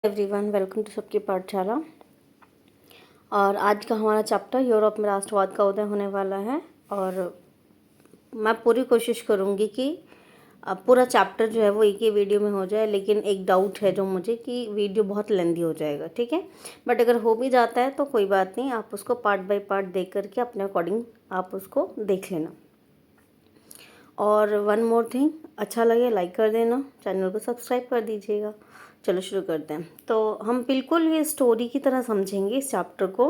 Everyone, welcome to सबकी पाठशाला। और आज का हमारा चैप्टर यूरोप में राष्ट्रवाद का उदय होने वाला है। और मैं पूरी कोशिश करूँगी कि पूरा चैप्टर जो है वो एक ही वीडियो में हो जाए, लेकिन एक डाउट है जो मुझे कि वीडियो बहुत लेंदी हो जाएगा, ठीक है। बट अगर हो भी जाता है तो कोई बात नहीं, आप उसको पार्ट बाय पार्ट देख करके अपने अकॉर्डिंग आप उसको देख लेना। और वन मोर थिंग, अच्छा लगे लाइक कर देना, चैनल को सब्सक्राइब कर दीजिएगा। चलो शुरू करते हैं। तो हम बिल्कुल ये स्टोरी की तरह समझेंगे इस चैप्टर को।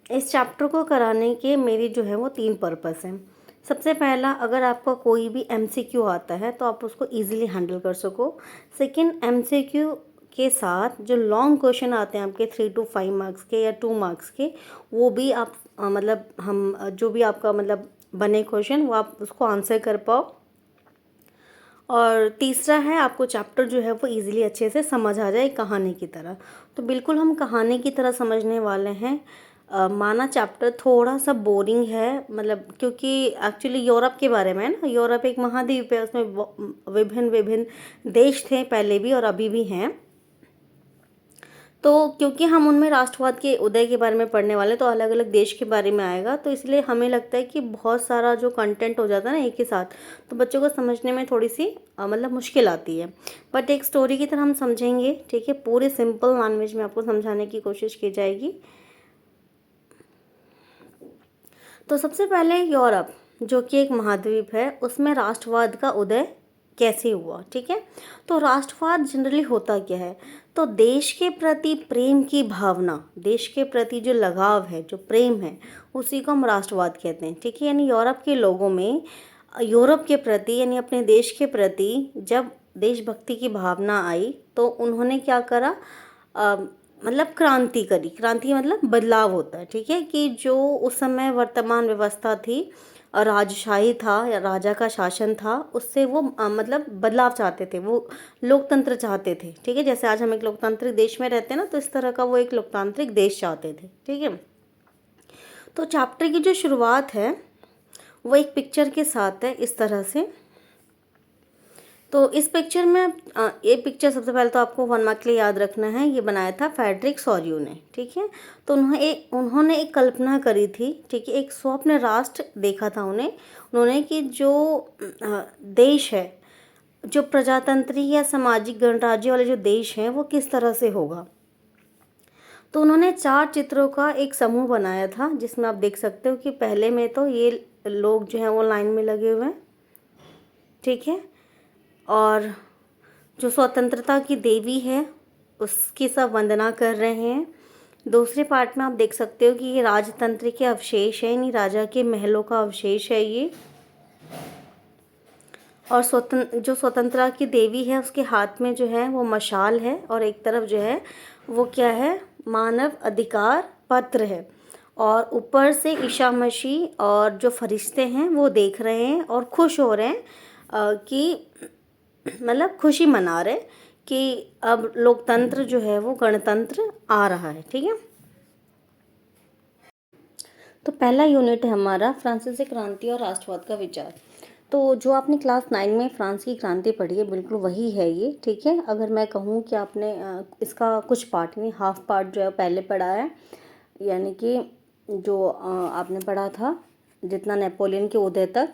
इस चैप्टर को कराने के मेरी जो है वो 3 पर्पस हैं। सबसे पहला, अगर आपका कोई भी एमसीक्यू आता है तो आप उसको इजीली हैंडल कर सको। सेकंड, एमसीक्यू के साथ जो लॉन्ग क्वेश्चन आते हैं आपके 3 to 5 मार्क्स के या 2 मार्क्स के, वो भी आप मतलब हम जो भी आपका मतलब बने क्वेश्चन वो आप उसको आंसर कर पाओ। और तीसरा है, आपको चैप्टर जो है वो इजीली अच्छे से समझ आ जाए कहानी की तरह। तो बिल्कुल हम कहानी की तरह समझने वाले हैं। माना चैप्टर थोड़ा सा बोरिंग है, मतलब क्योंकि एक्चुअली यूरोप के बारे में है ना। यूरोप एक महाद्वीप है, उसमें विभिन्न विभिन्न देश थे पहले भी और अभी भी हैं। तो क्योंकि हम उनमें राष्ट्रवाद के उदय के बारे में पढ़ने वाले, तो अलग अलग देश के बारे में आएगा, तो इसलिए हमें लगता है कि बहुत सारा जो कंटेंट हो जाता है ना एक ही साथ, तो बच्चों को समझने में थोड़ी सी मतलब मुश्किल आती है। बट एक स्टोरी की तरह हम समझेंगे, ठीक है। पूरे सिंपल लैंग्वेज में आपको समझाने की कोशिश की जाएगी। तो सबसे पहले यूरोप, जो कि एक महाद्वीप है, उसमें राष्ट्रवाद का उदय कैसे हुआ, ठीक है। तो राष्ट्रवाद जनरली होता क्या है, तो देश के प्रति प्रेम की भावना, देश के प्रति जो लगाव है, जो प्रेम है, उसी को हम राष्ट्रवाद कहते हैं, ठीक है। यानी यूरोप के लोगों में यूरोप के प्रति यानी अपने देश के प्रति जब देशभक्ति की भावना आई तो उन्होंने क्या करा, मतलब क्रांति करी। क्रांति मतलब बदलाव होता है, ठीक है। कि जो उस समय वर्तमान व्यवस्था थी, राजशाही था या राजा का शासन था, उससे वो मतलब बदलाव चाहते थे, वो लोकतंत्र चाहते थे, ठीक है। जैसे आज हम एक लोकतांत्रिक देश में रहते हैं ना, तो इस तरह का वो एक लोकतांत्रिक देश चाहते थे, ठीक है। तो चैप्टर की जो शुरुआत है वो एक पिक्चर के साथ है, इस तरह से। तो इस पिक्चर में ये पिक्चर सबसे पहले तो आपको 1 मार्क के लिए याद रखना है। ये बनाया था फ्रेडरिक सॉर्यू ने, ठीक है। तो उन्होंने एक कल्पना करी थी, ठीक है। एक स्वप्न राष्ट्र देखा था उन्होंने कि जो देश है, जो प्रजातंत्री या सामाजिक गणराज्य वाले जो देश हैं, वो किस तरह से होगा। तो उन्होंने 4 चित्रों का एक समूह बनाया था, जिसमें आप देख सकते हो कि पहले में तो ये लोग जो हैं वो लाइन में लगे हुए हैं, ठीक है। और जो स्वतंत्रता की देवी है उसकी सब वंदना कर रहे हैं। दूसरे पार्ट में आप देख सकते हो कि ये राजतंत्र के अवशेष है, यानी राजा के महलों का अवशेष है ये। और जो स्वतंत्रता की देवी है उसके हाथ में जो है वो मशाल है, और एक तरफ जो है वो क्या है, मानव अधिकार पत्र है। और ऊपर से ईसा मसीह और जो फरिश्ते हैं वो देख रहे हैं और खुश हो रहे हैं कि मतलब खुशी मना रहे कि अब लोकतंत्र जो है वो गणतंत्र आ रहा है, ठीक है। तो पहला यूनिट है हमारा फ्रांसीसी क्रांति और राष्ट्रवाद का विचार। तो जो आपने क्लास 9 में फ्रांस की क्रांति पढ़ी है, बिल्कुल वही है ये, ठीक है। अगर मैं कहूँ कि आपने इसका कुछ पार्ट नहीं, हाफ पार्ट जो है पहले पढ़ा है, यानी कि जो आपने पढ़ा था जितना नेपोलियन के उदय तक,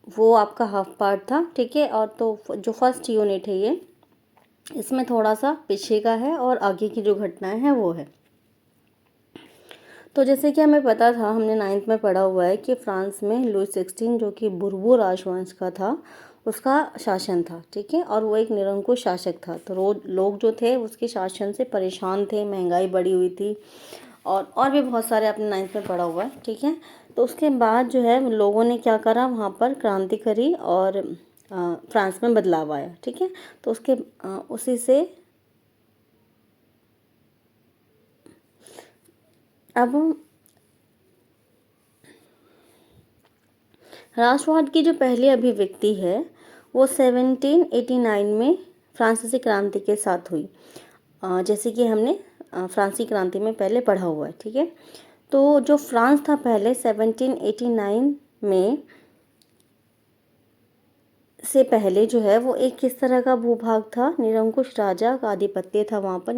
वो आपका हाफ पार्ट था, ठीक है। और तो जो फर्स्ट यूनिट है ये, इसमें थोड़ा सा पीछे का है और आगे की जो घटनाएं हैं वो है। तो जैसे कि हमें पता था, हमने 9th में पढ़ा हुआ है कि फ्रांस में लुई 16 जो कि बुर्बो राजवंश का था, उसका शासन था, ठीक है। और वो एक निरंकुश शासक था। तो रोज लोग जो थे उसके शासन से परेशान थे, महंगाई बढ़ी हुई थी, और भी बहुत सारे आपने 9th में पढ़ा हुआ है, ठीक है। तो उसके बाद जो है लोगों ने क्या करा, वहाँ पर क्रांति करी और फ्रांस में बदलाव आया, ठीक है। तो उसके उसी से अब राष्ट्रवाद की जो पहली अभिव्यक्ति है वो 1789 में फ्रांसीसी क्रांति के साथ हुई, जैसे कि हमने फ्रांसीसी क्रांति में पहले पढ़ा हुआ है, ठीक है। तो जो फ्रांस था पहले 1789 में से पहले जो है वो एक किस तरह का भूभाग था, निरंकुश राजा का आधिपत्य था वहाँ पर,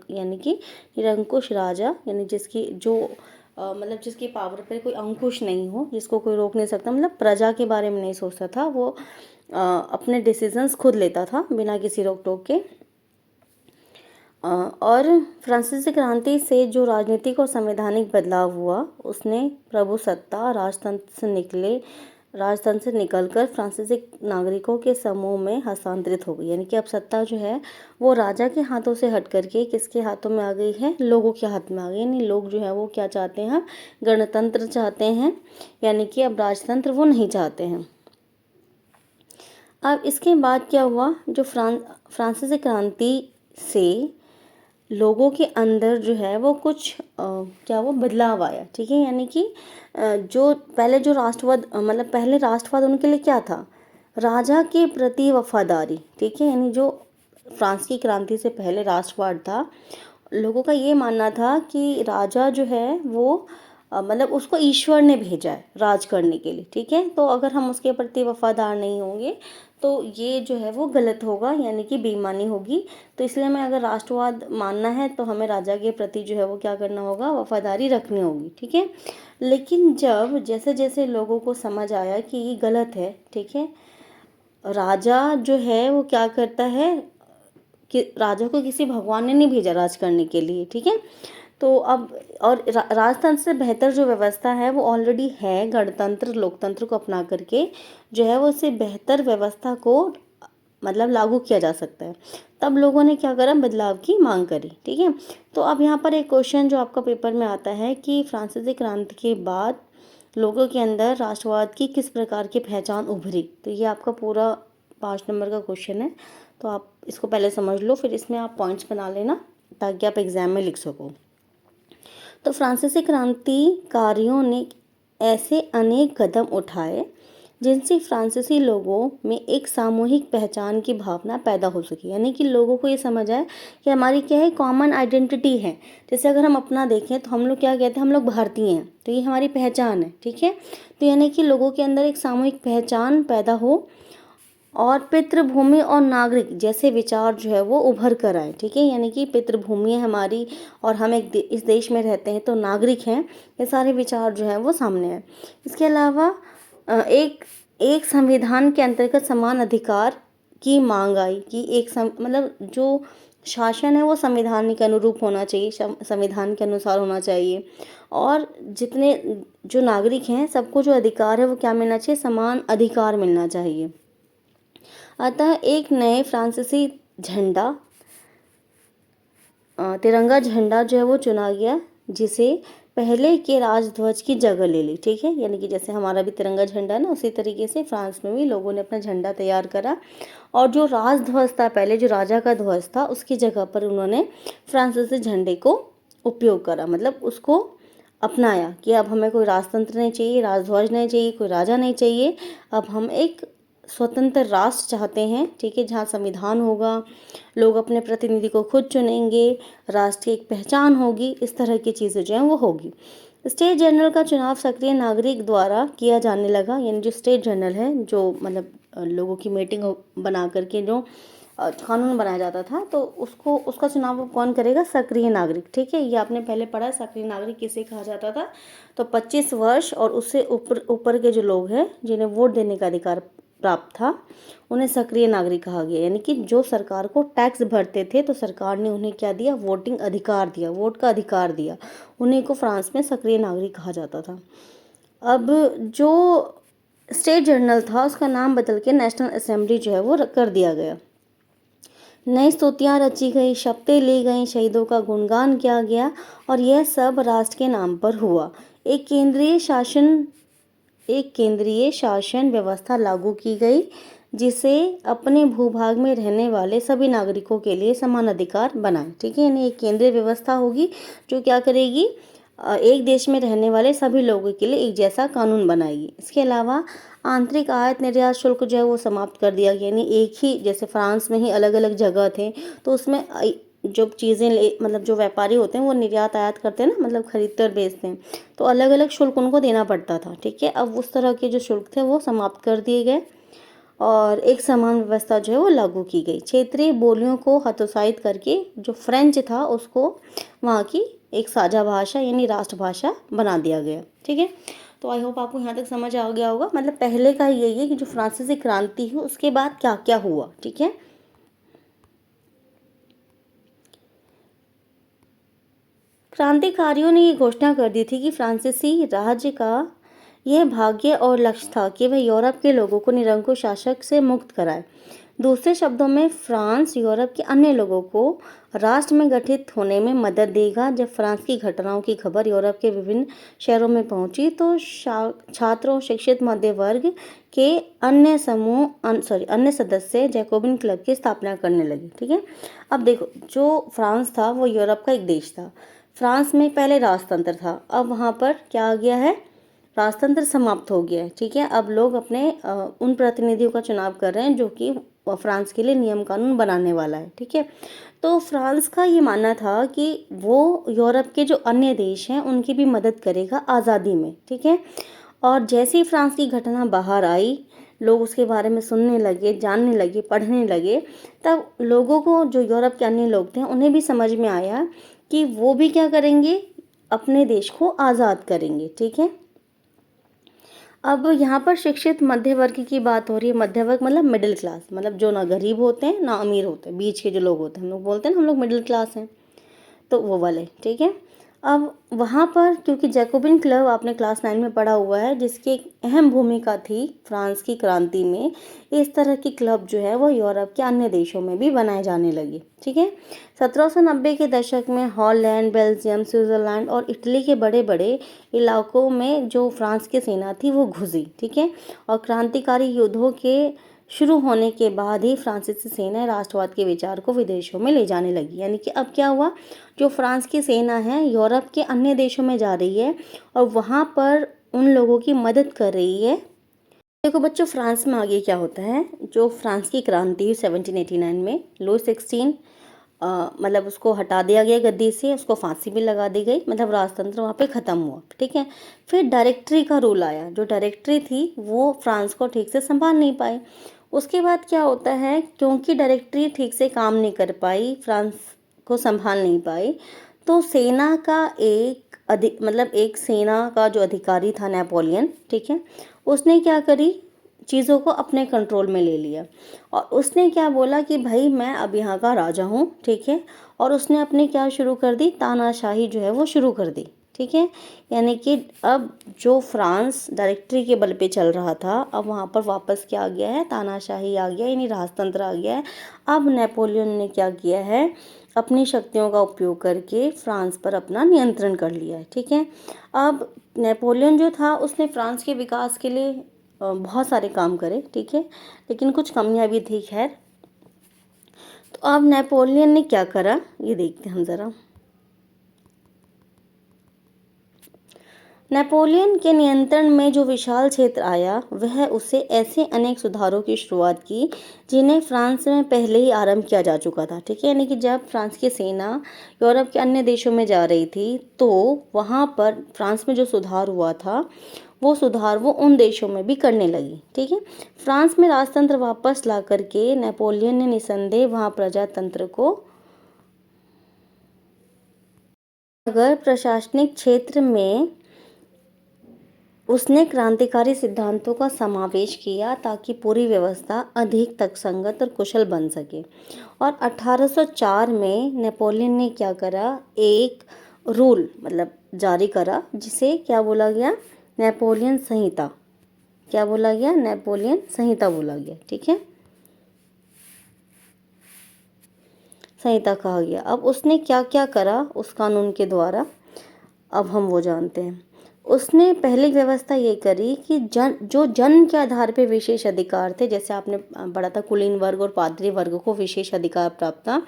यानी कि निरंकुश राजा, यानी जिसकी जो मतलब जिसकी पावर पे कोई अंकुश नहीं हो, जिसको कोई रोक नहीं सकता, मतलब प्रजा के बारे में नहीं सोचता था वो, अपने डिसीजंस खुद लेता था बिना किसी रोक टोक के। और फ्रांसीसी क्रांति से जो राजनीतिक और संवैधानिक बदलाव हुआ, उसने प्रभुसत्ता राजतंत्र से निकलकर फ्रांसीसी नागरिकों के समूह में हस्तांतरित हो गई। यानी कि अब सत्ता जो है वो राजा के हाथों से हट करके किसके हाथों में आ गई है, लोगों के हाथ में आ गई। यानी लोग जो है वो क्या चाहते हैं, गणतंत्र चाहते हैं, यानी कि अब राजतंत्र वो नहीं चाहते हैं। अब इसके बाद क्या हुआ, जो फ्रांसीसी क्रांति से लोगों के अंदर जो है वो कुछ क्या वो बदलाव आया, ठीक है। यानी कि जो पहले जो राष्ट्रवाद मतलब पहले राष्ट्रवाद उनके लिए क्या था, राजा के प्रति वफादारी, ठीक है। यानी जो फ्रांस की क्रांति से पहले राष्ट्रवाद था, लोगों का ये मानना था कि राजा जो है वो मतलब उसको ईश्वर ने भेजा है राज करने के लिए, ठीक है। तो अगर हम उसके प्रति वफादार नहीं होंगे तो ये जो है वो गलत होगा, यानी कि बेईमानी होगी। तो इसलिए हमें अगर राष्ट्रवाद मानना है तो हमें राजा के प्रति जो है वो क्या करना होगा, वफादारी रखनी होगी, ठीक है। लेकिन जब जैसे जैसे लोगों को समझ आया कि ये गलत है, ठीक है, राजा जो है वो क्या करता है कि राजा को किसी भगवान ने नहीं भेजा राज करने के लिए, ठीक है। तो अब और राजतंत्र से बेहतर जो व्यवस्था है वो ऑलरेडी है, गणतंत्र लोकतंत्र को अपना करके जो है वो उससे बेहतर व्यवस्था को मतलब लागू किया जा सकता है। तब लोगों ने क्या करा, बदलाव की मांग करी, ठीक है। तो अब यहाँ पर एक क्वेश्चन जो आपका पेपर में आता है कि फ्रांसीसी क्रांति के बाद लोगों के अंदर राष्ट्रवाद की किस प्रकार की पहचान उभरी। तो ये आपका पूरा 5 नंबर का क्वेश्चन है, तो आप इसको पहले समझ लो, फिर इसमें आप पॉइंट्स बना लेना ताकि आप एग्जाम में लिख सको। तो फ्रांसीसी क्रांतिकारियों ने ऐसे अनेक कदम उठाए जिनसे फ्रांसीसी लोगों में एक सामूहिक पहचान की भावना पैदा हो सकी। यानी कि लोगों को ये समझ आए कि हमारी क्या है, कॉमन आइडेंटिटी है। जैसे अगर हम अपना देखें तो हम लोग क्या कहते हैं, हम लोग भारतीय हैं, तो ये हमारी पहचान है, ठीक है। तो यानी कि लोगों के अंदर एक सामूहिक पहचान पैदा हो और पितृभूमि और नागरिक जैसे विचार जो है वो उभर कर आए, ठीक है। यानी कि पितृभूमि है हमारी और हम इस देश में रहते हैं तो नागरिक हैं, ये सारे विचार जो है वो सामने आए। इसके अलावा एक संविधान के अंतर्गत समान अधिकार की मांग आई कि मतलब जो शासन है वो संविधान के अनुरूप होना चाहिए, संविधान के अनुसार होना चाहिए, और जितने जो नागरिक हैं सबको जो अधिकार है वो क्या मिलना चाहिए, समान अधिकार मिलना चाहिए। अतः एक नए फ्रांसीसी झंडा तिरंगा झंडा जो है वो चुना गया, जिसे पहले के राजध्वज की जगह ले ली, ठीक है। यानी कि जैसे हमारा भी तिरंगा झंडा ना, उसी तरीके से फ्रांस में भी लोगों ने अपना झंडा तैयार करा और जो राजध्वज था पहले, जो राजा का ध्वज था, उसकी जगह पर उन्होंने फ्रांसीसी झंडे को उपयोग करा, मतलब उसको अपनाया कि अब हमें कोई राजतंत्र नहीं चाहिए, राजध्वज नहीं चाहिए, कोई राजा नहीं चाहिए, अब हम एक स्वतंत्र राष्ट्र चाहते हैं, ठीक है, जहाँ संविधान होगा, लोग अपने प्रतिनिधि को खुद चुनेंगे, राष्ट्र की एक पहचान होगी, इस तरह की चीज़ें जो हैं वो होगी। स्टेट जनरल का चुनाव सक्रिय नागरिक द्वारा किया जाने लगा। यानी जो स्टेट जनरल है, जो मतलब लोगों की मीटिंग बना करके जो कानून बनाया जाता था, तो उसका चुनाव कौन करेगा, सक्रिय नागरिक, ठीक है। ये आपने पहले पढ़ा, सक्रिय नागरिक किसे कहा जाता था। तो 25 वर्ष और उससे ऊपर के जो लोग हैं जिन्हें वोट देने का अधिकार प्राप्त था, उन्हें सक्रिय नागरिक कहा गया। यानी कि जो सरकार को टैक्स भरते थे तो सरकार ने उन्हें क्या दिया, वोटिंग अधिकार दिया, वोट का अधिकार दिया, उन्हीं को फ्रांस में सक्रिय नागरिक कहा जाता था। अब जो स्टेट जनरल था उसका नाम बदल के नेशनल असेंबली जो है वो कर दिया गया। नई स्तुतियाँ रची गई, शपथें ली गई, शहीदों का गुणगान किया गया और यह सब राष्ट्र के नाम पर हुआ। एक केंद्रीय शासन व्यवस्था लागू की गई जिसे अपने भूभाग में रहने वाले सभी नागरिकों के लिए समान अधिकार बनाए, ठीक है। यानी एक केंद्रीय व्यवस्था होगी जो क्या करेगी, एक देश में रहने वाले सभी लोगों के लिए एक जैसा कानून बनाएगी। इसके अलावा आंतरिक आयात निर्यात शुल्क जो है वो समाप्त कर दिया गया। यानी एक ही, जैसे फ्रांस में ही अलग अलग जगह थे तो उसमें जो चीज़ें मतलब जो व्यापारी होते हैं वो निर्यात आयात करते हैं ना, मतलब खरीदते और बेचते हैं, तो अलग अलग शुल्क उनको देना पड़ता था, ठीक है। अब उस तरह के जो शुल्क थे वो समाप्त कर दिए गए। और एक समान व्यवस्था जो है वो लागू की गई। क्षेत्रीय बोलियों को हतोत्साहित करके जो फ्रेंच था उसको वहाँ की एक साझा भाषा यानी राष्ट्रभाषा बना दिया गया। ठीक है, तो आई होप आपको यहाँ तक समझ आ गया होगा। मतलब पहले का यही है कि जो फ्रांसीसी क्रांति है उसके बाद क्या क्या हुआ। ठीक है, क्रांतिकारियों ने ये घोषणा कर दी थी कि फ्रांसीसी राज्य का यह भाग्य और लक्ष्य था कि वह यूरोप के लोगों को निरंकुश शासक से मुक्त कराए। दूसरे शब्दों में फ्रांस यूरोप के अन्य लोगों को राष्ट्र में गठित होने में मदद देगा। जब फ्रांस की घटनाओं की खबर यूरोप के विभिन्न शहरों में पहुंची तो छात्रों, शिक्षित मध्य वर्ग के अन्य सदस्य जैकोबिन क्लब की स्थापना करने लगे। ठीक है, अब देखो, जो फ्रांस था वो यूरोप का एक देश था। फ्रांस में पहले राजतंत्र था, अब वहाँ पर क्या आ गया है, राजतंत्र समाप्त हो गया है। ठीक है, अब लोग अपने उन प्रतिनिधियों का चुनाव कर रहे हैं जो कि फ्रांस के लिए नियम कानून बनाने वाला है। ठीक है, तो फ्रांस का ये मानना था कि वो यूरोप के जो अन्य देश हैं उनकी भी मदद करेगा आज़ादी में। ठीक है, और जैसे ही फ्रांस की घटना बाहर आई, लोग उसके बारे में सुनने लगे, जानने लगे, पढ़ने लगे, तब लोगों को, जो यूरोप के अन्य लोग थे, उन्हें भी समझ में आया कि वो भी क्या करेंगे, अपने देश को आज़ाद करेंगे। ठीक है, अब यहाँ पर शिक्षित मध्य वर्ग की बात हो रही है। मध्य वर्ग मतलब मिडिल क्लास, मतलब जो ना गरीब होते हैं ना अमीर होते हैं, बीच के जो लोग होते हैं, हम लोग बोलते हैं ना हम लोग मिडिल क्लास हैं, तो वो वाले। ठीक है, अब वहाँ पर क्योंकि जैकोबिन क्लब आपने क्लास 9 में पढ़ा हुआ है, जिसकी एक अहम भूमिका थी फ्रांस की क्रांति में, इस तरह की क्लब जो है वो यूरोप के अन्य देशों में भी बनाए जाने लगी। ठीक है, 1790 के दशक में हॉलैंड, बेल्जियम, स्विट्ज़रलैंड और इटली के बड़े बड़े इलाकों में जो फ्रांस की सेना थी वो घुसी। ठीक है, और क्रांतिकारी युद्धों के शुरू होने के बाद ही फ्रांसीसी सेना राष्ट्रवाद के विचार को विदेशों में ले जाने लगी। यानी कि अब क्या हुआ, जो फ्रांस की सेना है यूरोप के अन्य देशों में जा रही है और वहाँ पर उन लोगों की मदद कर रही है। देखो बच्चों, फ्रांस में आगे क्या होता है, जो फ्रांस की क्रांति हुई 1789 में, लुई 16 मतलब उसको हटा दिया गया गद्दी से, उसको फांसी भी लगा दी गई, मतलब राजतंत्र वहाँ पे ख़त्म हुआ। ठीक है, फिर डायरेक्टरी का रूल आया। जो डायरेक्टरी थी वो फ्रांस को ठीक से संभाल नहीं पाई। उसके बाद क्या होता है, क्योंकि डायरेक्टरी ठीक से काम नहीं कर पाई, फ्रांस को संभाल नहीं पाई, तो सेना का एक सेना का जो अधिकारी था नेपोलियन, ठीक है, उसने क्या करी, चीज़ों को अपने कंट्रोल में ले लिया और उसने क्या बोला कि भाई मैं अब यहाँ का राजा हूँ। ठीक है, और उसने अपने क्या शुरू कर दी, तानाशाही जो है वो शुरू कर दी। ठीक है, यानी कि अब जो फ्रांस डायरेक्टरी के बल पे चल रहा था, अब वहाँ पर वापस क्या आ गया है, तानाशाही आ गया, यानी राजतंत्र आ गया है। अब नेपोलियन ने क्या किया है, अपनी शक्तियों का उपयोग करके फ्रांस पर अपना नियंत्रण कर लिया है। ठीक है, अब नेपोलियन जो था उसने फ्रांस के विकास के लिए बहुत सारे काम करे। ठीक है, लेकिन कुछ कमियां भी थी। खैर, तो अब नेपोलियन ने क्या करा ये देखते हैं हम ज़रा। नेपोलियन के नियंत्रण में जो विशाल क्षेत्र आया, वह उसे ऐसे अनेक सुधारों की शुरुआत की जिन्हें फ्रांस में पहले ही आरंभ किया जा चुका था। ठीक है, यानी कि जब फ्रांस की सेना यूरोप के अन्य देशों में जा रही थी तो वहाँ पर फ्रांस में जो सुधार हुआ था वो सुधार वो उन देशों में भी करने लगी। ठीक है, फ्रांस में राजतंत्र वापस ला करके नेपोलियन ने निसंदेह वहाँ प्रजातंत्र को, अगर प्रशासनिक क्षेत्र में उसने क्रांतिकारी सिद्धांतों का समावेश किया ताकि पूरी व्यवस्था अधिक तर्कसंगत और कुशल बन सके। और 1804 में नेपोलियन ने क्या करा, एक रूल मतलब जारी करा जिसे क्या बोला गया, नेपोलियन संहिता। क्या बोला गया, नेपोलियन संहिता बोला गया। ठीक है, संहिता कहा गया। अब उसने क्या क्या करा उस कानून के द्वारा, अब हम वो जानते हैं। उसने पहली व्यवस्था ये करी कि जन्म के आधार पे विशेष अधिकार थे, जैसे आपने पढ़ा था कुलीन वर्ग और पादरी वर्ग को विशेष अधिकार प्राप्त था,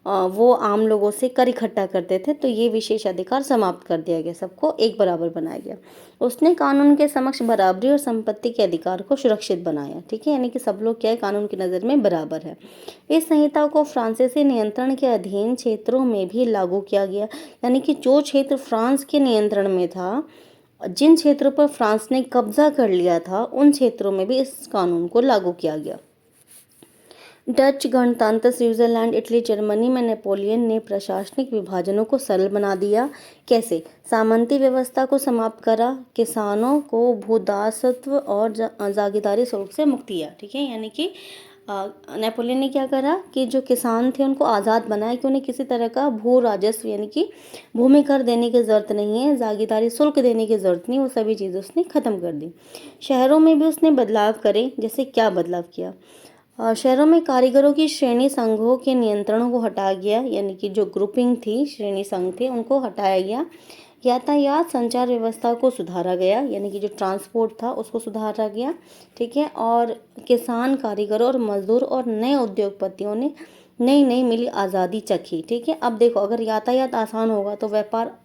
वो आम लोगों से कर इकट्ठा करते थे, तो ये विशेष अधिकार समाप्त कर दिया गया, सबको एक बराबर बनाया गया। उसने कानून के समक्ष बराबरी और संपत्ति के अधिकार को सुरक्षित बनाया। ठीक है, यानी कि सब लोग क्या है, कानून की नज़र में बराबर है। इस संहिता को फ्रांसीसी नियंत्रण के अधीन क्षेत्रों में भी लागू किया गया, यानी कि जो क्षेत्र फ्रांस के नियंत्रण में था जिन क्षेत्रों पर फ्रांस ने कब्जा कर लिया था उन क्षेत्रों में भी इस कानून को लागू किया गया। डच गणतंत्र, स्विट्जरलैंड, इटली, जर्मनी में नेपोलियन ने प्रशासनिक विभाजनों को सरल बना दिया। कैसे? सामंती व्यवस्था को समाप्त करा, किसानों को भूदासत्व और जागीरदारी शुल्क से मुक्त किया। ठीक है, यानी कि नेपोलियन ने क्या करा कि जो किसान थे उनको आज़ाद बनाया कि उन्हें किसी तरह का भू राजस्व यानी कि भूमि कर देने की ज़रूरत नहीं है, जागीरदारी शुल्क देने की ज़रूरत नहीं, वो सभी चीज़ें उसने ख़त्म कर दी। शहरों में भी उसने बदलाव करे। जैसे क्या बदलाव किया? शहरों में कारीगरों की श्रेणी संघों के नियंत्रणों को हटाया गया, यानी कि जो ग्रुपिंग थी, श्रेणी संघ थे, उनको हटाया गया। यातायात संचार व्यवस्था को सुधारा गया, यानी कि जो ट्रांसपोर्ट था उसको सुधारा गया। ठीक है, और किसान, कारीगरों और मजदूर और नए उद्योगपतियों ने नई नई मिली आज़ादी चखी। ठीक है, अब देखो, अगर यातायात आसान होगा तो व्यापार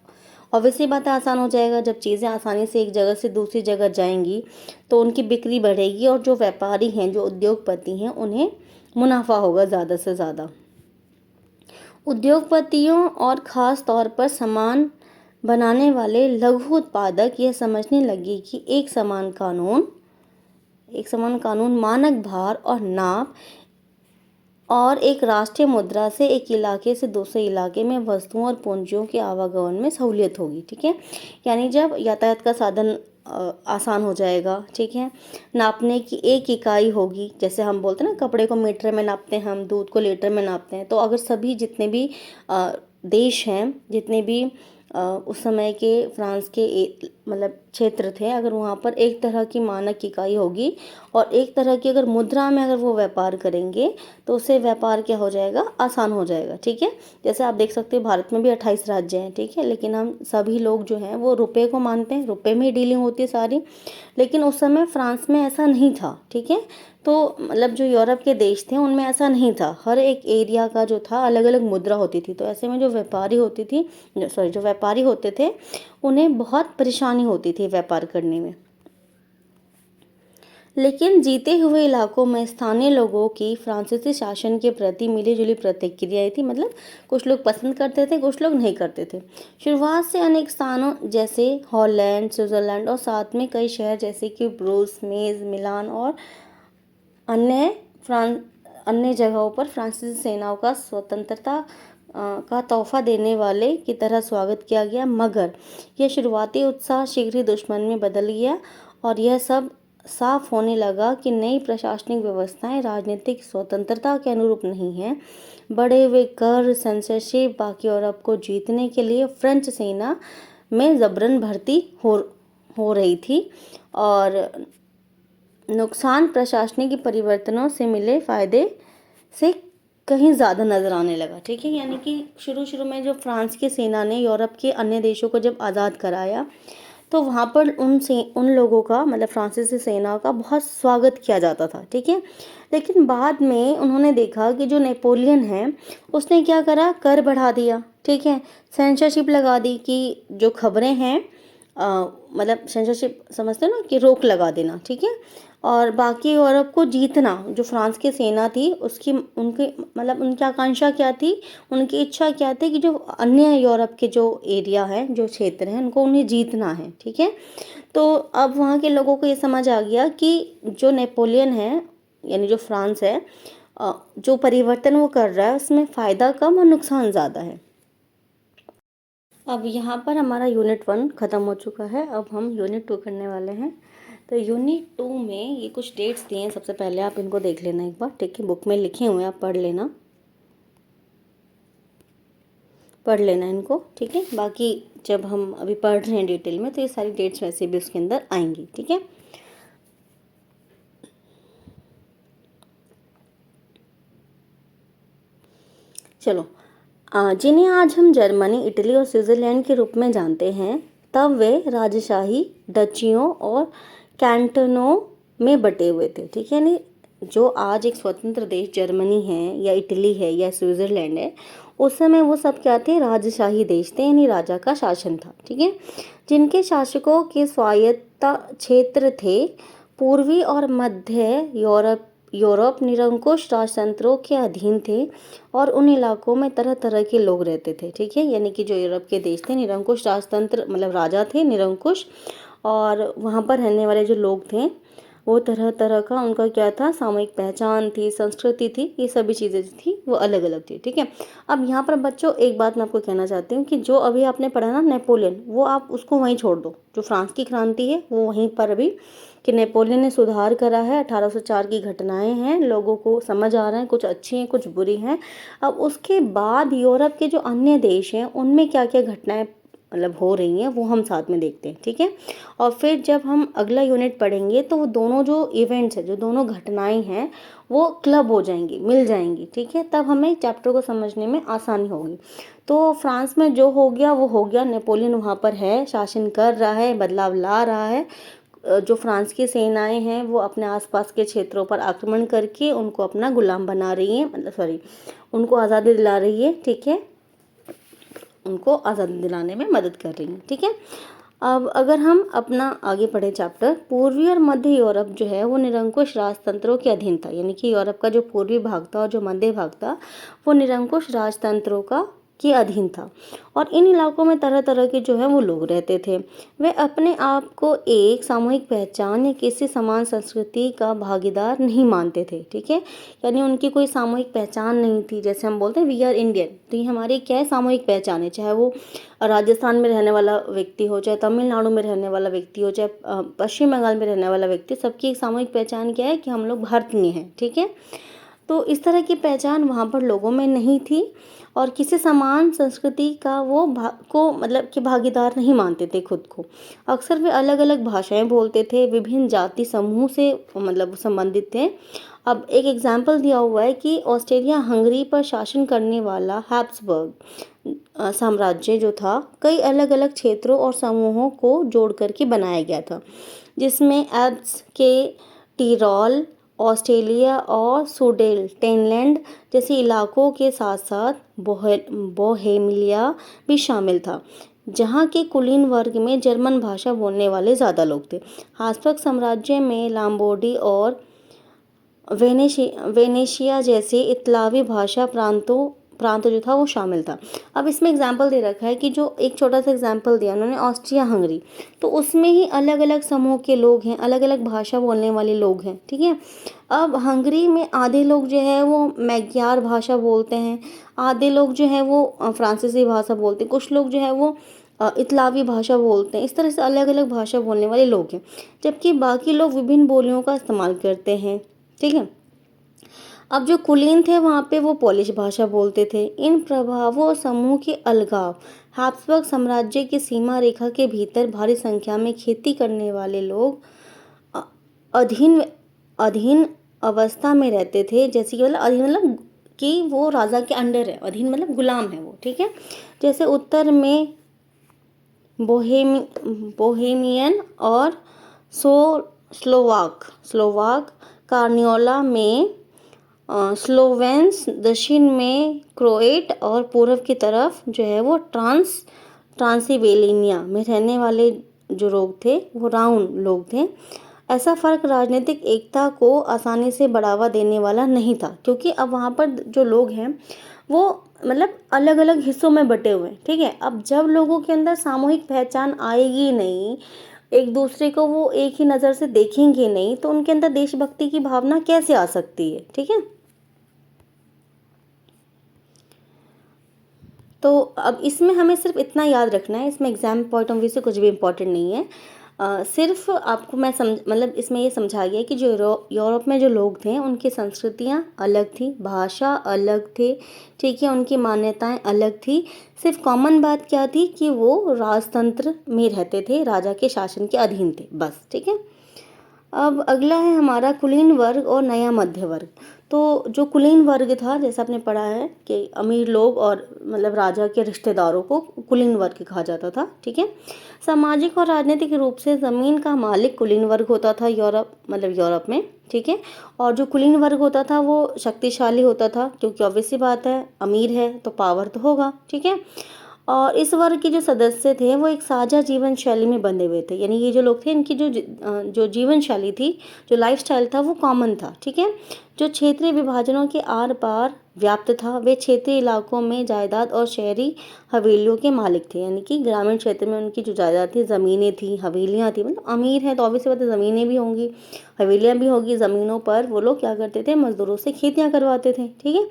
ऑब्वियसली बात है आसान हो जाएगा। जब चीज़ें आसानी से एक जगह से दूसरी जगह जाएंगी तो उनकी बिक्री बढ़ेगी और जो व्यापारी हैं, जो उद्योगपति हैं, उन्हें मुनाफा होगा ज़्यादा से ज़्यादा। उद्योगपतियों और ख़ास तौर पर सामान बनाने वाले लघु उत्पादक यह समझने लगे कि एक समान कानून, मानक भार और नाप और एक राष्ट्रीय मुद्रा से एक इलाके से दूसरे इलाके में वस्तुओं और पूंजियों के आवागमन में सहूलियत होगी। ठीक है, यानी जब यातायात का साधन आसान हो जाएगा। ठीक है, नापने की एक इकाई होगी। जैसे हम बोलते हैं ना, कपड़े को मीटर में नापते हैं, हम दूध को लीटर में नापते हैं। तो अगर सभी जितने भी देश हैं, जितने भी उस समय के फ्रांस के मतलब क्षेत्र थे, अगर वहाँ पर एक तरह की मानक इकाई होगी और एक तरह की अगर मुद्रा में अगर वो व्यापार करेंगे तो उससे व्यापार क्या हो जाएगा? आसान हो जाएगा। ठीक है, जैसे आप देख सकते हो भारत में भी 28 राज्य हैं। ठीक है, लेकिन हम सभी लोग जो हैं वो रुपए को मानते हैं, रुपए में ही डीलिंग होती है सारी। लेकिन उस समय फ्रांस में ऐसा नहीं था। ठीक है, तो मतलब जो यूरोप के देश थे उनमें ऐसा नहीं था। हर एक एरिया का जो था अलग अलग मुद्रा होती थी। तो ऐसे में जो व्यापारी होते थे उन्हें बहुत परेशानी होती थी व्यापार करने में। लेकिन जीते हुए इलाकों में स्थानीय लोगों की फ्रांसीसी शासन के प्रति मिलीजुली प्रतिक्रियाएं थी। मतलब कुछ लोग पसंद करते थे, कुछ लोग नहीं करते थे। शुरुआत से अनेक स्थानों जैसे हॉलैंड, स्विट्जरलैंड और साथ में कई शहर जैसे कि ब्रूस, मेज, मिलान और अन्य जगहों पर फ्रांसीसी सेनाओं का स्वतंत्रता का तोहफा देने वाले की तरह स्वागत किया गया। मगर यह शुरुआती उत्साह शीघ्र ही दुश्मन में बदल गया और यह सब साफ होने लगा कि नई प्रशासनिक व्यवस्थाएं राजनीतिक स्वतंत्रता के अनुरूप नहीं हैं। बढ़े हुए कर, सेंसरशिप, बाकी यूरोप को जीतने के लिए फ्रेंच सेना में जबरन भर्ती हो रही थी और नुकसान प्रशासनिक परिवर्तनों से मिले फायदे से कहीं ज़्यादा नज़र आने लगा। ठीक है, यानी कि शुरू में जब फ्रांस की सेना ने यूरोप के अन्य देशों को जब आज़ाद कराया तो वहाँ पर उन लोगों का, मतलब फ्रांसीसी सेना का बहुत स्वागत किया जाता था। ठीक है, लेकिन बाद में उन्होंने देखा कि जो नेपोलियन है उसने क्या करा? कर बढ़ा दिया। ठीक है, सेंसरशिप लगा दी कि जो खबरें हैं मतलब सेंसरशिप समझते हो ना, कि रोक लगा देना। ठीक है, और बाकी यूरोप को जीतना, जो फ्रांस की सेना थी उनकी आकांक्षा क्या थी, उनकी इच्छा क्या थी कि जो अन्य यूरोप के जो एरिया हैं, जो क्षेत्र हैं, उनको उन्हें जीतना है। ठीक है, तो अब वहाँ के लोगों को ये समझ आ गया कि जो नेपोलियन है, यानी जो फ्रांस है, जो परिवर्तन वो कर रहा है उसमें फ़ायदा कम और नुकसान ज़्यादा है। अब यहाँ पर हमारा यूनिट 1 ख़त्म हो चुका है। अब हम यूनिट 2 करने वाले हैं। तो यूनिट 2 में ये कुछ डेट्स दिए हैं, सबसे पहले आप इनको देख लेना एक बार। ठीक है, बुक में लिखे हुए हैं, आप पढ़ लेना इनको। ठीक है, बाकी जब हम अभी पढ़ रहे हैं डिटेल में तो ये सारी डेट्स वैसे भी उसके अंदर आएंगी। ठीक है, चलो, जिन्हें आज हम जर्मनी, इटली और स्विट्ज़रलैंड के रूप में जानते हैं, तब वे राजशाही डचियों और कैंटनों में बटे हुए थे। ठीक है, यानी जो आज एक स्वतंत्र देश जर्मनी है या इटली है या स्विट्ज़रलैंड है, उस समय वो सब क्या थे? राजशाही देश थे, यानी राजा का शासन था। ठीक है, जिनके शासकों के स्वायत्त क्षेत्र थे। पूर्वी और मध्य यूरोप निरंकुश राजतंत्रों के अधीन थे और उन इलाकों में तरह तरह के लोग रहते थे। ठीक है, यानी कि जो यूरोप के देश थे निरंकुश राजतंत्र, मतलब राजा थे निरंकुश, और वहाँ पर रहने वाले जो लोग थे वो तरह तरह का उनका क्या था, सामूहिक पहचान थी, संस्कृति थी, ये सभी चीज़ें थी वो अलग अलग थी। ठीक है, अब यहाँ पर बच्चों एक बात मैं आपको कहना चाहती हूँ कि जो अभी आपने पढ़ा ना नेपोलियन, वो आप उसको वहीं छोड़ दो। जो फ्रांस की क्रांति है वो वहीं पर अभी कि नेपोलियन ने सुधार करा है, 1804 की घटनाएं हैं, लोगों को समझ आ रहा है, कुछ अच्छी हैं कुछ बुरी हैं। अब उसके बाद यूरोप के जो अन्य देश हैं उनमें क्या क्या घटनाएं मतलब हो रही हैं वो हम साथ में देखते हैं। ठीक है, और फिर जब हम अगला यूनिट पढ़ेंगे तो वो दोनों जो इवेंट्स है, जो दोनों घटनाएं हैं वो क्लब हो जाएंगी, मिल जाएंगी। ठीक है, तब हमें चैप्टर को समझने में आसानी होगी। तो फ्रांस में जो हो गया वो हो गया, नेपोलियन वहाँ पर है, शासन कर रहा है, बदलाव ला रहा है। जो फ्रांस की सेनाएं हैं वो अपने आसपास के क्षेत्रों पर आक्रमण करके उनको अपना गुलाम बना रही हैं, मतलब सॉरी, उनको आज़ादी दिला रही है। ठीक है, उनको आज़ादी दिलाने में मदद कर रही हैं। ठीक है, अब अगर हम अपना आगे पढ़े चैप्टर, पूर्वी और मध्य यूरोप जो है वो निरंकुश राजतंत्रों के अधीन था। यानी कि यूरोप का जो पूर्वी भाग था और जो मध्य भाग था वो निरंकुश राजतंत्रों का के अधीन था। और इन इलाकों में तरह तरह के जो है वो लोग रहते थे। वे अपने आप को एक सामूहिक पहचान या किसी समान संस्कृति का भागीदार नहीं मानते थे। ठीक है, यानी उनकी कोई सामूहिक पहचान नहीं थी। जैसे हम बोलते हैं वी आर इंडियन, तो ये हमारी क्या है, सामूहिक पहचान है। चाहे वो राजस्थान में रहने वाला व्यक्ति हो, चाहे तमिलनाडु में रहने वाला व्यक्ति हो, चाहे पश्चिम बंगाल में रहने वाला व्यक्ति, सबकी एक सामूहिक पहचान क्या है कि हम लोग भारतीय हैं। ठीक है, तो इस तरह की पहचान वहाँ पर लोगों में नहीं थी और किसी समान संस्कृति का वो को मतलब कि भागीदार नहीं मानते थे खुद को। अक्सर वे अलग अलग भाषाएं बोलते थे, विभिन्न जाति समूह से मतलब संबंधित थे। अब एक एग्जाम्पल दिया हुआ है कि ऑस्ट्रिया हंगरी पर शासन करने वाला हैब्सबर्ग साम्राज्य जो था कई अलग अलग क्षेत्रों और समूहों को जोड़ करके बनाया गया था, जिसमें एल्प्स के टिरोल, ऑस्ट्रेलिया और सुडेटेनलैंड जैसे इलाकों के साथ साथ बोहेमिया भी शामिल था, जहाँ के कुलीन वर्ग में जर्मन भाषा बोलने वाले ज़्यादा लोग थे। हासबर्ग साम्राज्य में लाम्बोर्डी और वेनेशिया जैसे इतालवी भाषा प्रांत जो था वो शामिल था। अब इसमें एग्जाम्पल दे रखा है कि जो एक छोटा सा एग्जाम्पल दिया उन्होंने ऑस्ट्रिया हंगरी, तो उसमें ही अलग अलग समूह के लोग हैं, अलग अलग भाषा बोलने वाले लोग हैं। ठीक है, अब हंगरी में आधे लोग जो है वो मैग्यार भाषा बोलते हैं, आधे लोग जो है वो फ्रांसीसी भाषा बोलते हैं, कुछ लोग जो है वो इतालवी भाषा बोलते हैं। इस तरह से अलग अलग भाषा बोलने वाले लोग हैं, जबकि बाकी लोग विभिन्न बोलियों का इस्तेमाल करते हैं। ठीक है, अब जो कुलीन थे वहाँ पे वो पोलिश भाषा बोलते थे। इन प्रभावों समूह के अलगाव, हैब्सबर्ग साम्राज्य की सीमा रेखा के भीतर भारी संख्या में खेती करने वाले लोग अ- अधीन अधीन अवस्था में रहते थे। जैसे कि मतलब अधीन मतलब कि वो राजा के अंडर है, अधीन मतलब गुलाम है वो। ठीक है, जैसे उत्तर में बोहेमियन और सो स्लोवाक कार्नियोला में स्लोवेंस, दक्षिण में क्रोएट और पूर्व की तरफ जो है वो ट्रांसिल्वेनिया में रहने वाले जो लोग थे वो राउन लोग थे। ऐसा फर्क राजनीतिक एकता को आसानी से बढ़ावा देने वाला नहीं था, क्योंकि अब वहाँ पर जो लोग हैं वो मतलब अलग अलग हिस्सों में बटे हुए हैं। ठीक है, अब जब लोगों के अंदर सामूहिक पहचान आएगी नहीं, एक दूसरे को वो एक ही नज़र से देखेंगे नहीं, तो उनके अंदर देशभक्ति की भावना कैसे आ सकती है। ठीक है, तो अब इसमें हमें सिर्फ इतना याद रखना है, इसमें एग्जाम पॉइंट ऑफ व्यू से कुछ भी इम्पोर्टेंट नहीं है। सिर्फ आपको मैं मतलब इसमें ये समझा गया कि जो यूरोप में जो लोग थे उनकी संस्कृतियाँ अलग थी, भाषा अलग थी। ठीक है, उनकी मान्यताएं अलग थी। सिर्फ कॉमन बात क्या थी कि वो राजतंत्र में रहते थे, राजा के शासन के अधीन थे, बस। ठीक है, अब अगला है हमारा कुलीन वर्ग और नया मध्य वर्ग। तो जो कुलीन वर्ग था, जैसा आपने पढ़ा है कि अमीर लोग और मतलब राजा के रिश्तेदारों को कुलीन वर्ग कहा जाता था। ठीक है, सामाजिक और राजनीतिक रूप से ज़मीन का मालिक कुलीन वर्ग होता था यूरोप में। ठीक है, और जो कुलीन वर्ग होता था वो शक्तिशाली होता था, क्योंकि ऑब्वियस सी बात है, अमीर है तो पावर तो होगा। ठीक है, और इस वर्ग के जो सदस्य थे वो एक साझा जीवन शैली में बंधे हुए थे, यानी ये जो लोग थे इनकी जो जीवन शैली थी, जो लाइफस्टाइल था वो कॉमन था, ठीक है। जो क्षेत्रीय विभाजनों के आर पार व्याप्त था, वे क्षेत्रीय इलाकों में जायदाद और शहरी हवेलियों के मालिक थे, यानी कि ग्रामीण क्षेत्र में उनकी जो जायदाद थी, ज़मीनें थी, हवेलियाँ थी, मतलब अमीर हैं तो ऑब्वियस बात है ज़मीनें भी होंगी, हवेलियाँ भी होगी। ज़मीनों पर वो लोग क्या करते थे, मज़दूरों से खेतियाँ करवाते थे, ठीक है।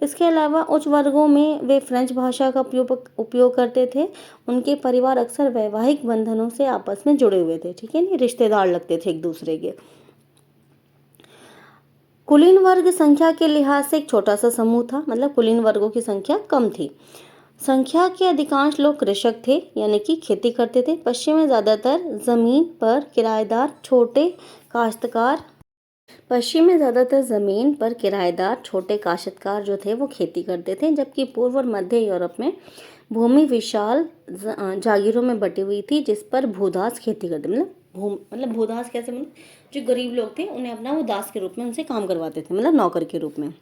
इसके अलावा उच्च वर्गों में वे फ्रेंच भाषा का उपयोग करते थे। उनके परिवार अक्सर वैवाहिक बंधनों से आपस में जुड़े हुए थे, ठीक है, नहीं रिश्तेदार लगते थे एक दूसरे के। कुलीन वर्ग संख्या के लिहाज से एक छोटा सा समूह था, मतलब कुलीन वर्गों की संख्या कम थी। संख्या के अधिकांश लोग कृषक थे, यानी कि खेती करते थे। पश्चिम में ज़्यादातर ज़मीन पर किराएदार छोटे काश्तकार पश्चिम में ज़्यादातर ज़मीन पर किराएदार छोटे काश्तकार जो थे वो खेती करते थे, जबकि पूर्व और मध्य यूरोप में भूमि विशाल जागीरों में बटी हुई थी, जिस पर भूदास खेती करते, मतलब भूदास कैसे, मतलब जो गरीब लोग थे उन्हें अपना वो दास के रूप में उनसे काम करवाते थे, मतलब नौकर के रूप में,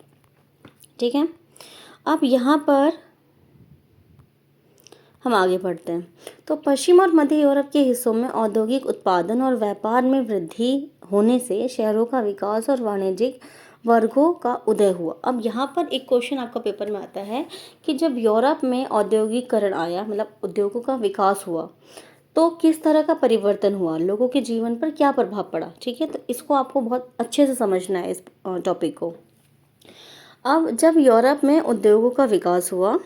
ठीक है। अब यहाँ पर हम आगे बढ़ते हैं। तो पश्चिम और मध्य यूरोप के हिस्सों में औद्योगिक उत्पादन और व्यापार में वृद्धि होने से शहरों का विकास और वाणिज्यिक वर्गों का उदय हुआ। अब यहाँ पर एक क्वेश्चन आपका पेपर में आता है कि जब यूरोप में औद्योगिकरण आया, मतलब उद्योगों का विकास हुआ, तो किस तरह का परिवर्तन हुआ, लोगों के जीवन पर क्या प्रभाव पड़ा, ठीक है। तो इसको आपको बहुत अच्छे से समझना है, इस टॉपिक को। अब जब यूरोप में उद्योगों का विकास हुआ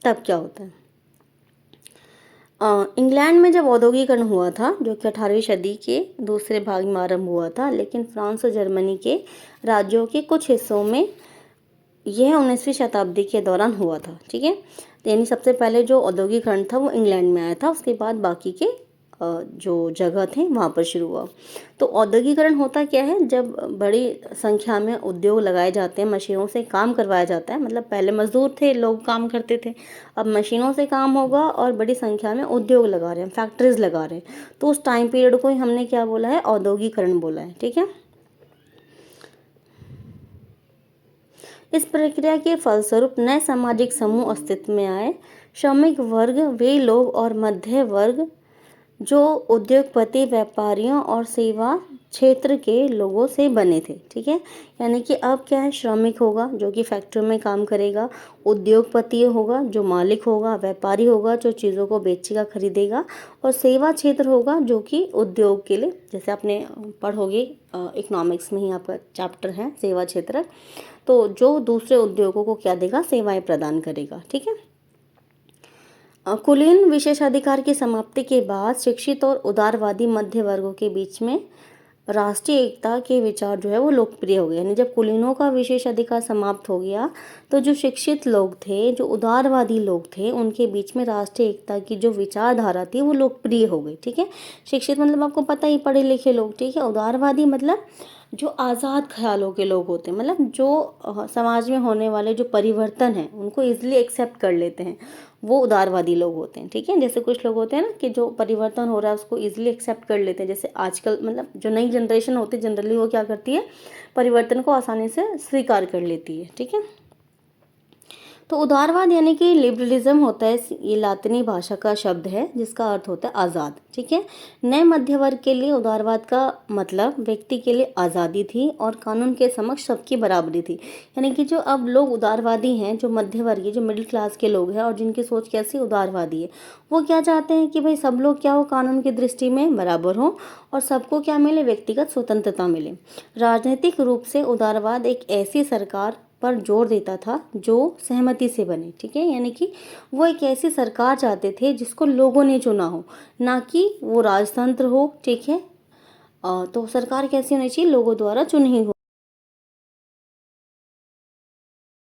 तब क्या होता है, इंग्लैंड में जब औद्योगिकरण हुआ था, जो कि 18वीं सदी के दूसरे भाग में आरंभ हुआ था, लेकिन फ्रांस और जर्मनी के राज्यों के कुछ हिस्सों में यह 19वीं शताब्दी के दौरान हुआ था, ठीक है। यानी सबसे पहले जो औद्योगिकरण था वो इंग्लैंड में आया था, उसके बाद बाकी के जो जगह थे वहाँ पर शुरू हुआ। तो औद्योगिकरण होता क्या है, जब बड़ी संख्या में उद्योग लगाए जाते हैं, मशीनों से काम करवाया जाता है, मतलब पहले मजदूर थे, लोग काम करते थे, अब मशीनों से काम होगा और बड़ी संख्या में उद्योग लगा रहे हैं, फैक्ट्रीज लगा रहे हैं, तो उस टाइम पीरियड को ही हमने क्या बोला है, औद्योगिकरण बोला है, ठीक है। इस प्रक्रिया के फलस्वरूप नए सामाजिक समूह अस्तित्व में आए। श्रमिक वर्ग वे लोग और मध्य वर्ग जो उद्योगपति, व्यापारियों और सेवा क्षेत्र के लोगों से बने थे, ठीक है। यानी कि अब क्या है, श्रमिक होगा जो कि फैक्ट्री में काम करेगा, उद्योगपति होगा जो मालिक होगा, व्यापारी होगा जो चीज़ों को बेचेगा, खरीदेगा, और सेवा क्षेत्र होगा जो कि उद्योग के लिए, जैसे आपने पढ़ोगे इकोनॉमिक्स में ही आपका चैप्टर है सेवा क्षेत्र, तो जो दूसरे उद्योगों को क्या देगा, सेवाएं प्रदान करेगा, ठीक है। कुलीन विशेषाधिकार की समाप्ति के बाद शिक्षित और उदारवादी मध्य वर्गों के बीच में राष्ट्रीय एकता के विचार जो है वो लोकप्रिय हो गए। यानी जब कुलीनों का विशेषाधिकार समाप्त हो गया तो जो शिक्षित लोग थे, जो उदारवादी लोग थे, उनके बीच में राष्ट्रीय एकता की जो विचारधारा थी वो लोकप्रिय हो गई, ठीक है। शिक्षित मतलब आपको पता ही, पढ़े लिखे लोग, ठीक है। उदारवादी मतलब जो आज़ाद ख्यालों के लोग होते हैं, मतलब जो समाज में होने वाले जो परिवर्तन हैं उनको इजीली एक्सेप्ट कर लेते हैं, वो उदारवादी लोग होते हैं, ठीक है। जैसे कुछ लोग होते हैं ना कि जो परिवर्तन हो रहा है उसको इजीली एक्सेप्ट कर लेते हैं, जैसे आजकल मतलब जो नई जनरेशन होती है जनरली वो क्या करती है, परिवर्तन को आसानी से स्वीकार कर लेती है, ठीक है। तो उदारवाद यानी कि लिबरलिज्म होता है, ये लातिनी भाषा का शब्द है जिसका अर्थ होता है आज़ाद, ठीक है। नए मध्य वर्ग के लिए उदारवाद का मतलब व्यक्ति के लिए आज़ादी थी और कानून के समक्ष सबकी बराबरी थी। यानी कि जो अब लोग उदारवादी हैं, जो मध्य वर्गीय, जो मिडिल क्लास के लोग हैं और जिनकी सोच कैसी उदारवादी है, वो क्या चाहते हैं कि भाई सब लोग क्या हो, कानून की दृष्टि में बराबर हो और सबको क्या मिले, व्यक्तिगत स्वतंत्रता मिले। राजनीतिक रूप से उदारवाद एक ऐसी सरकार पर जोर देता था जो सहमति से बने, ठीक है। यानी कि वो एक ऐसी सरकार चाहते थे जिसको लोगों ने चुना हो, ना कि वो राजतंत्र हो, ठीक है। तो सरकार कैसी होनी चाहिए, लोगों द्वारा चुनी